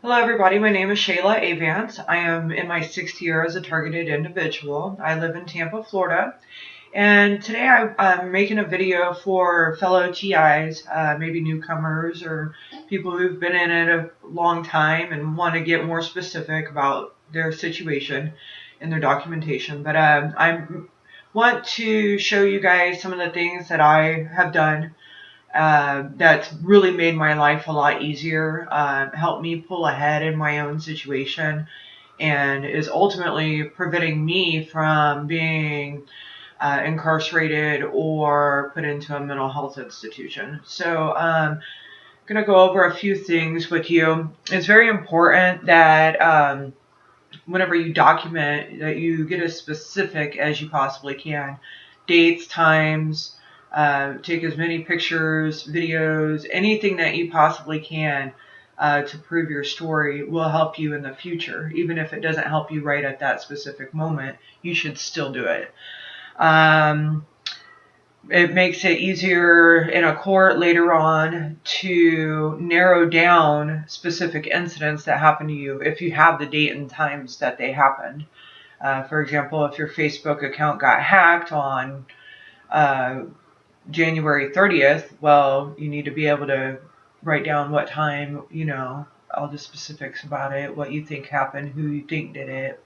Hello everybody, my name is Shayla Avance. I am in my 6th year as a targeted individual. I live in Tampa, Florida. And today I'm making a video for fellow TIs, maybe newcomers or people who've been in it a long time and want to get more specific about their situation and their documentation. But I want to show you guys some of the things that I have done that's really made my life a lot easier, helped me pull ahead in my own situation, and is ultimately preventing me from being incarcerated or put into a mental health institution. So I'm going to go over a few things with you. It's very important that whenever you document that you get as specific as you possibly can. Dates, times, take as many pictures, videos, anything that you possibly can to prove your story will help you in the future. Even if it doesn't help you right at that specific moment, you should still do it. It makes it easier in a court later on to narrow down specific incidents that happen to you if you have the date and times that they happened. For example, if your Facebook account got hacked on January 30th, well, you need to be able to write down what time, all the specifics about it, what you think happened, who you think did it,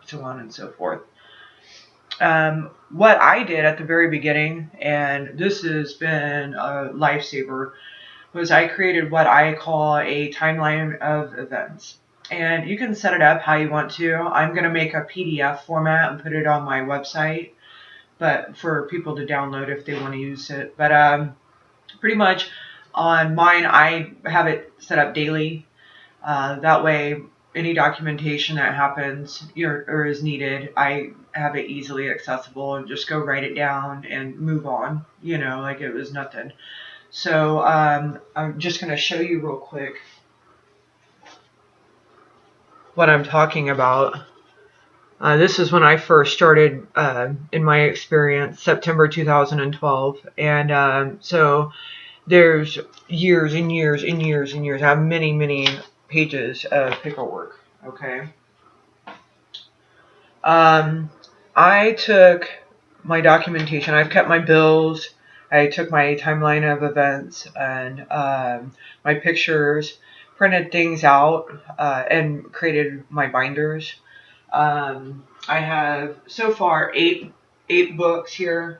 so on and so forth. What I did at the very beginning, and this has been a lifesaver, was I created what I call a timeline of events. And you can set it up how you want to. I'm going to make a PDF format and put it on my website, but for people to download if they want to use it. But pretty much on mine, I have it set up daily. That way, any documentation that happens or is needed, I have it easily accessible and just go write it down and move on, like it was nothing. So I'm just going to show you real quick what I'm talking about. This is when I first started in my experience, September 2012. And so there's years and years and years and years. I have many, many pages of paperwork, okay? I took my documentation. I've kept my bills. I took my timeline of events and my pictures, printed things out, and created my binders. I have so far eight books here.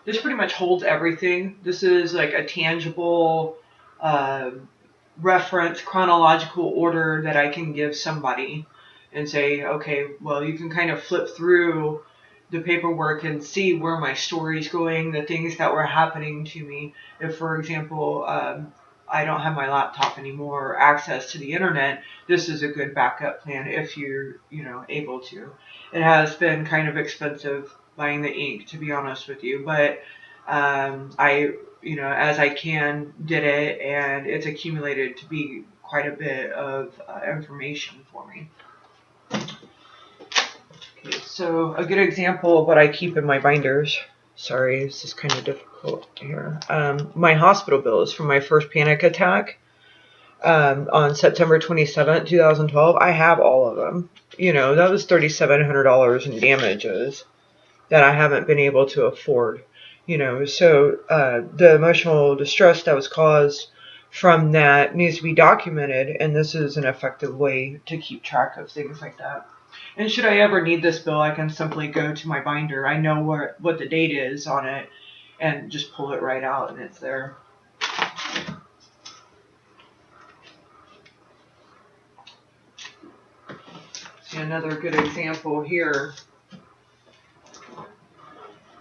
This pretty much holds everything. This is like a tangible reference, chronological order that I can give somebody and say, okay, well, you can kind of flip through the paperwork and see where my story's going, the things that were happening to me. If, for example, I don't have my laptop anymore or access to the internet, this is a good backup plan if you're, able to. It has been kind of expensive buying the ink, to be honest with you, but I, as I can, did it, and it's accumulated to be quite a bit of information for me. Okay, so a good example of what I keep in my binders. Sorry, this is kind of difficult here. My hospital bills from my first panic attack on September 27th, 2012. I have all of them. That was $3,700 in damages that I haven't been able to afford. So the emotional distress that was caused from that needs to be documented, and this is an effective way to keep track of things like that. And should I ever need this bill, I can simply go to my binder. I know what the date is on it and just pull it right out, and it's there. See, another good example here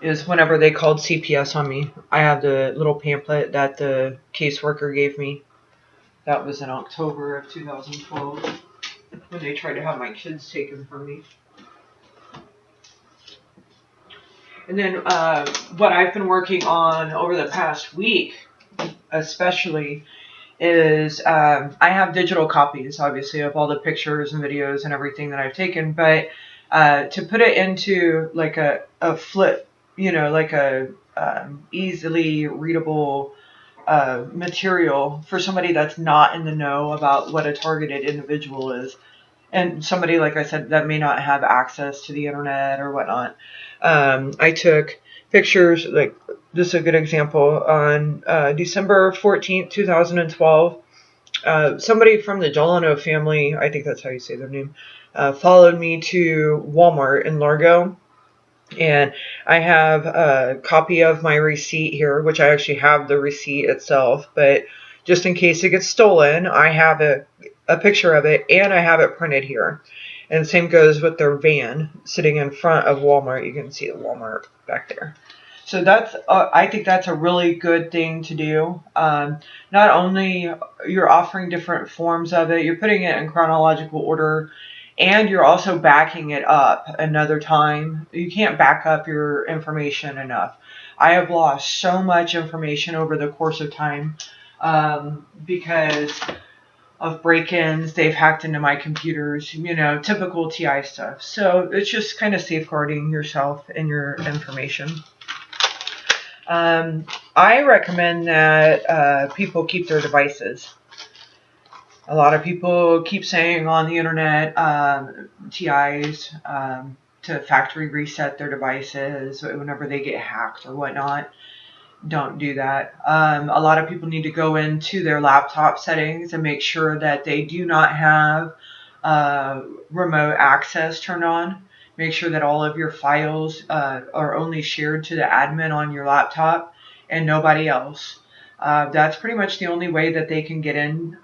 is whenever they called CPS on me. I have the little pamphlet that the caseworker gave me. That was in October of 2012 when they tried to have my kids taken from me. And then what I've been working on over the past week, especially, is I have digital copies, obviously, of all the pictures and videos and everything that I've taken, but to put it into like a flip, like a easily readable material for somebody that's not in the know about what a targeted individual is. And somebody, like I said, that may not have access to the internet or whatnot. I took pictures, like this is a good example, on December 14th, 2012. Somebody from the Delano family, I think that's how you say their name, followed me to Walmart in Largo. And I have a copy of my receipt here, which I actually have the receipt itself, but just in case it gets stolen, I have a picture of it, and I have it printed here. And the same goes with their van sitting in front of Walmart. You can see the Walmart back there. So that's, I think that's a really good thing to do. Not only you're offering different forms of it, you're putting it in chronological order, and you're also backing it up another time. You can't back up your information enough. I have lost so much information over the course of time because of break-ins. They've hacked into my computers, you know, typical TI stuff. So it's just kind of safeguarding yourself and your information. I recommend that people keep their devices. A lot of people keep saying on the internet, TIs, to factory reset their devices whenever they get hacked or whatnot. Don't do that. A lot of people need to go into their laptop settings and make sure that they do not have remote access turned on. Make sure that all of your files are only shared to the admin on your laptop and nobody else. That's pretty much the only way that they can get in,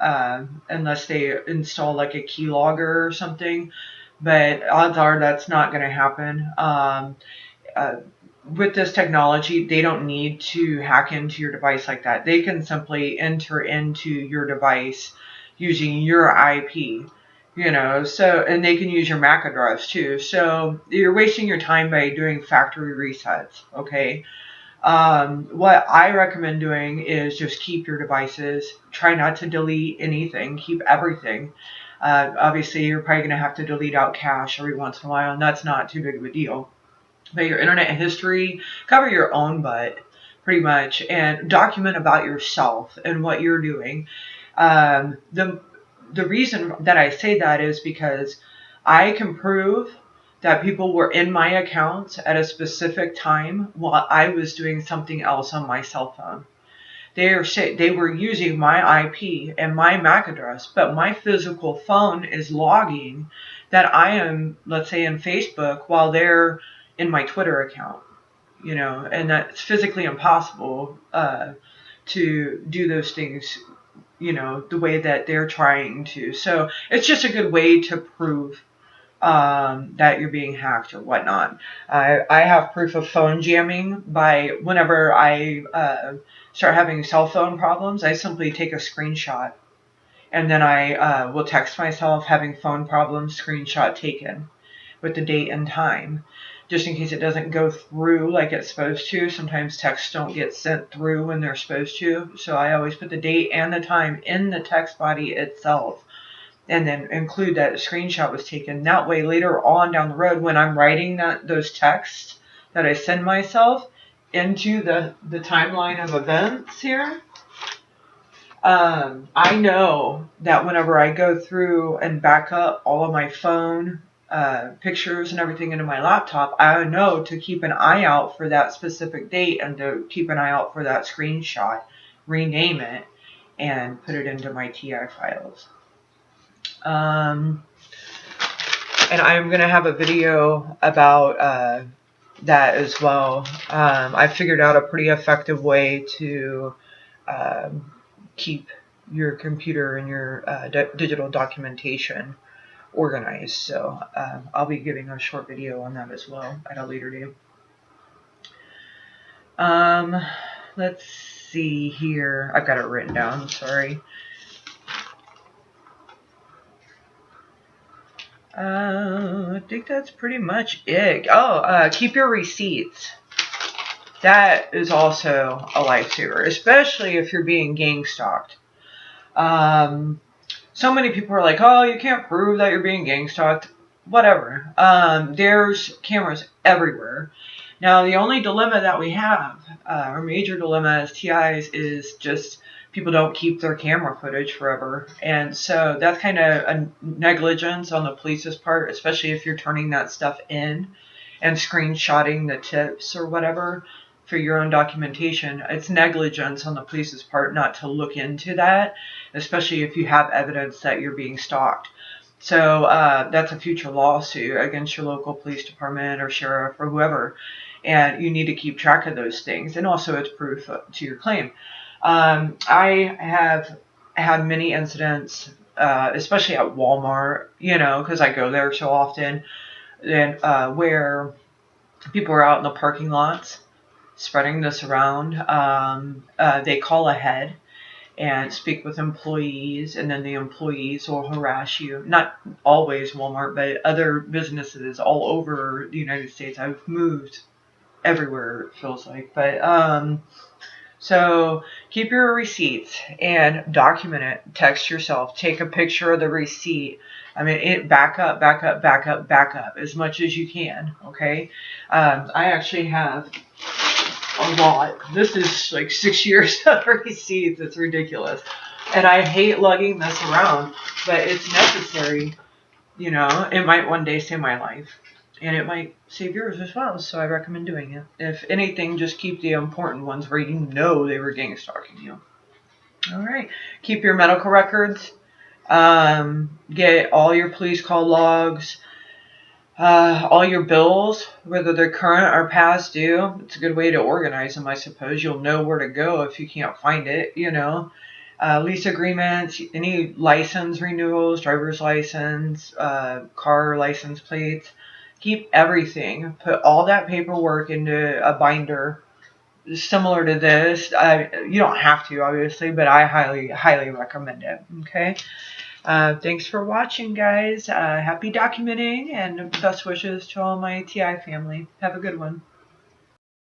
unless they install like a keylogger or something. But odds are that's not going to happen. With this technology, they don't need to hack into your device like that. They can simply enter into your device using your IP. You know, so, and they can use your MAC address too. So you're wasting your time by doing factory resets, okay? What I recommend doing is just keep your devices. Try not to delete anything. Keep everything. Obviously, you're probably going to have to delete out cache every once in a while, and that's not too big of a deal. But your internet history, cover your own butt, pretty much, and document about yourself and what you're doing. The reason that I say that is because I can prove that people were in my accounts at a specific time while I was doing something else on my cell phone. They were using my IP and my MAC address, but my physical phone is logging that I am, let's say, in Facebook while they're in my Twitter account, you know, and that's physically impossible to do those things, you know, the way that they're trying to. So it's just a good way to prove that you're being hacked or whatnot. I have proof of phone jamming by whenever I start having cell phone problems, I simply take a screenshot and then I will text myself having phone problems, screenshot taken with the date and time, just in case it doesn't go through like it's supposed to. Sometimes texts don't get sent through when they're supposed to. So I always put the date and the time in the text body itself and then include that a screenshot was taken. That way later on down the road when I'm writing those texts that I send myself into the timeline of events here, I know that whenever I go through and back up all of my phone pictures and everything into my laptop, I know to keep an eye out for that specific date and to keep an eye out for that screenshot, rename it, and put it into my TI files. And I'm going to have a video about that as well. I figured out a pretty effective way to keep your computer and your digital documentation organized. So I'll be giving a short video on that as well at a later date. Let's see here. I've got it written down, sorry. I think that's pretty much it. Oh, keep your receipts. That is also a lifesaver, especially if you're being gang stalked. So many people are like, oh, you can't prove that you're being gang stalked. Whatever. There's cameras everywhere. Now, the only dilemma that we have, our major dilemma as TIs, is just people don't keep their camera footage forever. And so that's kind of a negligence on the police's part, especially if you're turning that stuff in and screenshotting the tips or whatever for your own documentation. It's negligence on the police's part not to look into that, especially if you have evidence that you're being stalked. So that's a future lawsuit against your local police department or sheriff or whoever. And you need to keep track of those things. And also it's proof to your claim. I have had many incidents, especially at Walmart, because I go there so often, and where people are out in the parking lots spreading this around. They call ahead and speak with employees, and then the employees will harass you. Not always Walmart, but other businesses all over the United States. I've moved everywhere, it feels like. But so keep your receipts and document it. Text yourself. Take a picture of the receipt. I mean, back up as much as you can. Okay. I actually have a lot. This is like 6 years of receipts. It's ridiculous. And I hate lugging this around, but it's necessary. It might one day save my life. And it might save yours as well, so I recommend doing it. If anything, just keep the important ones where you know they were gang stalking you. All right. Keep your medical records. Get all your police call logs. All your bills, whether they're current or past due. It's a good way to organize them, I suppose. You'll know where to go if you can't find it, lease agreements, any license renewals, driver's license, car license plates. Keep everything. Put all that paperwork into a binder similar to this. You don't have to, obviously, but I highly recommend it. Okay. Thanks for watching, guys. Happy documenting and best wishes to all my TI family. Have a good one.